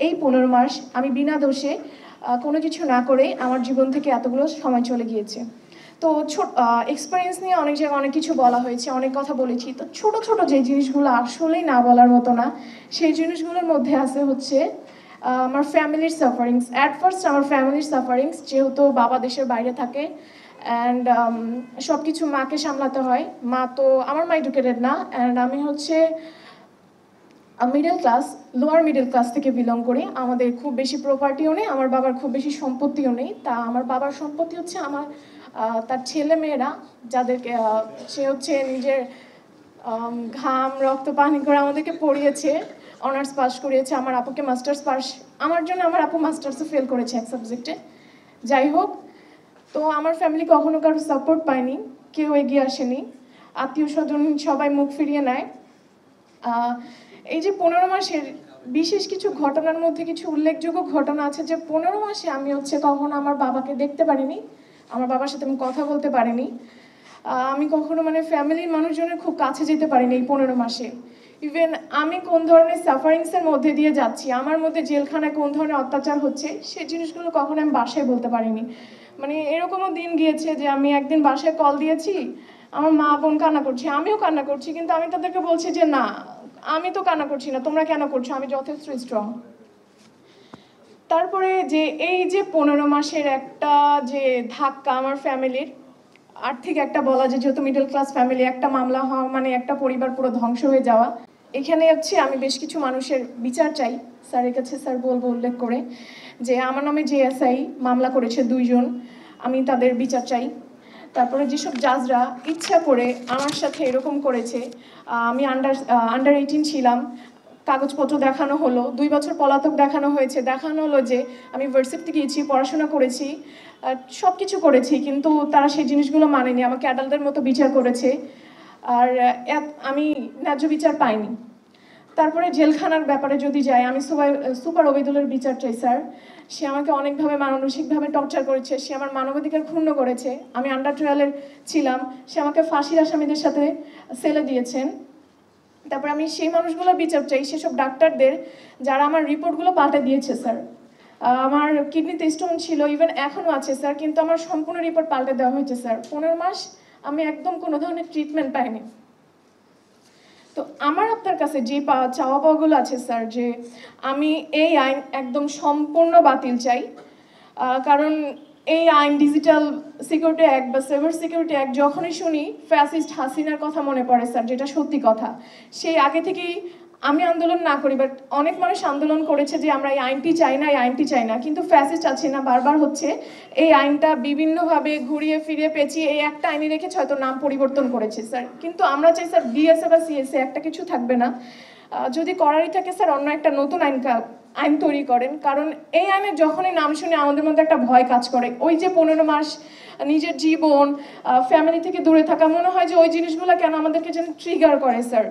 এই 15 মাস আমি বিনা দোষে কোনো কিছু না করে আমার জীবন থেকে এতগুলো সময় চলে গিয়েছে। তো এক্সপেরিয়েন্স নিয়ে অনেক জায়গায় অনেক কিছু বলা হয়েছে, অনেক কথা বলেছি। তো ছোট ছোট যে জিনিসগুলো আসলেই না বলার মতো না, সেই জিনিসগুলোর মধ্যে আছে হচ্ছে আমার ফ্যামিলির সাফারিংস। অ্যাট ফার্স্ট আমার ফ্যামিলির সাফারিংস, যেহেতু বাবা দেশের বাইরে থাকে অ্যান্ড সব কিছু মাকে সামলাতে হয়। মা তো আমার মা এডুকেটেড না, অ্যান্ড আমি হচ্ছে middle class, lower middle class থেকে বিলং করি। আমাদের খুব বেশি প্রপার্টিও নেই, আমার বাবার খুব বেশি সম্পত্তিও নেই। তা আমার বাবার সম্পত্তি হচ্ছে আমার তার ছেলে মেয়েরা, যাদেরকে সে হচ্ছে নিজের ঘাম রক্ত পানি করে আমাদেরকে পড়িয়েছে, অনার্স পাস করিয়েছে। আমার আপুকে মাস্টার্স পাস, আমার জন্য আমার আপু মাস্টার্সে ফেল করেছে এক সাবজেক্টে। যাই হোক, তো আমার ফ্যামিলি কখনো কারো সাপোর্ট পায়নি, কেউ এগিয়ে আসেনি, আত্মীয় স্বজন সবাই মুখ ফিরিয়ে নেয়। এই যে 15 মাসের বিশেষ কিছু ঘটনার মধ্যে কিছু উল্লেখযোগ্য ঘটনা আছে, যে 15 মাসে আমি হচ্ছে কখনো আমার বাবাকে দেখতে পারিনি, আমার বাবার সাথে আমি কথা বলতে পারিনি, আমি কখনো মানে ফ্যামিলির মানুষজনের খুব কাছে যেতে পারিনি এই 15 মাসে। ইভেন আমি কোন ধরনের সাফারিংসের মধ্যে দিয়ে যাচ্ছি, আমার মধ্যে জেলখানায় কোন ধরনের অত্যাচার হচ্ছে, সেই জিনিসগুলো কখনো আমি বাসায় বলতে পারিনি। মানে এরকমও দিন গিয়েছে যে আমি একদিন বাসায় কল দিয়েছি, আমার মা বোন কান্না করছে, আমিও কান্না করছি, কিন্তু আমি তাদেরকে বলছি যে না, আমি তো কান্না করছি না, তোমরা কেন করছো, আমি যথেষ্ট স্ট্রং। তারপরে যে এই যে 15 মাসের একটা যে ধাক্কা আমার ফ্যামিলির, আর্থিক একটা বলা যায়, যেহেতু মিডল ক্লাস ফ্যামিলি, একটা মামলা হওয়া মানে একটা পরিবার পুরো ধ্বংস হয়ে যাওয়া। এখানে হচ্ছে আমি বেশ কিছু মানুষের বিচার চাই স্যারের কাছে। স্যার বলবো উল্লেখ করে যে আমার নামে যে এসআই মামলা করেছে 2 জন, আমি তাদের বিচার চাই। তারপরে যেসব জাজরা ইচ্ছা করে আমার সাথে এরকম করেছে, আমি আন্ডার 18 ছিলাম, কাগজপত্র দেখানো হলো, 2 বছর পলাতক দেখানো হয়েছে, দেখানো হলো যে আমি ভার্সিটিতে গিয়েছি, পড়াশোনা করেছি, সব কিছু করেছি, কিন্তু তারা সেই জিনিসগুলো মানেনি, আমাকে অ্যাডাল্টদের মতো বিচার করেছে, আর আমি ন্যায্য বিচার পাইনি। তারপরে জেলখানার ব্যাপারে যদি যাই, আমি সুপার ওবেদুলের বিচার চাই স্যার। সে আমাকে অনেকভাবে মানসিকভাবে টর্চার করেছে, সে আমার মানবাধিকার ক্ষুণ্ণ করেছে। আমি আন্ডার 12 ছিলাম, সে আমাকে ফাঁসির আসামিদের সাথে সেলে দিয়েছেন। তারপর আমি সেই মানুষগুলোর বিচার চাই, সেসব ডাক্তারদের যারা আমার রিপোর্টগুলো পাল্টে দিয়েছে স্যার। আমার কিডনিতে স্টোন ছিল, ইভেন এখনও আছে স্যার, কিন্তু আমার সম্পূর্ণ রিপোর্ট পাল্টে দেওয়া হয়েছে স্যার। 15 মাস আমি একদম কোনো ধরনের ট্রিটমেন্ট পাইনি। তো আমার আপনার কাছে যে চাওয়া পাওয়াগুলো আছে স্যার, যে আমি এই আইন একদম সম্পূর্ণ বাতিল চাই। কারণ এই আইন, ডিজিটাল সিকিউরিটি অ্যাক্ট বা সাইবার সিকিউরিটি অ্যাক্ট, যখনই শুনি ফ্যাসিস্ট হাসিনার কথা মনে পড়ে স্যার, যেটা সত্যি কথা। সেই আগে থেকেই আমি আন্দোলন না করি, বাট অনেক মানুষ আন্দোলন করেছে যে আমরা এই আইনটি চাই না, এই আইনটি চাই না, কিন্তু ফ্যাসিস্ট আছে না বারবার হচ্ছে এই আইনটা বিভিন্নভাবে ঘুরিয়ে ফিরিয়ে পেঁচিয়ে এই একটা আইনে রেখেছে, হয়তো নাম পরিবর্তন করেছে স্যার। কিন্তু আমরা চাই স্যার ডিএসএ বা সিএসএ একটা কিছু থাকবে না, যদি করারই থাকে স্যার অন্য একটা নতুন আইন তৈরি করেন। কারণ এই আইনের যখনই নাম শুনে আমাদের মধ্যে একটা ভয় কাজ করে। ওই যে 15 মাস নিজের জীবন, ফ্যামিলি থেকে দূরে থাকা, মনে হয় যে ওই জিনিসগুলো কেন আমাদেরকে যেন ট্রিগার করে স্যার।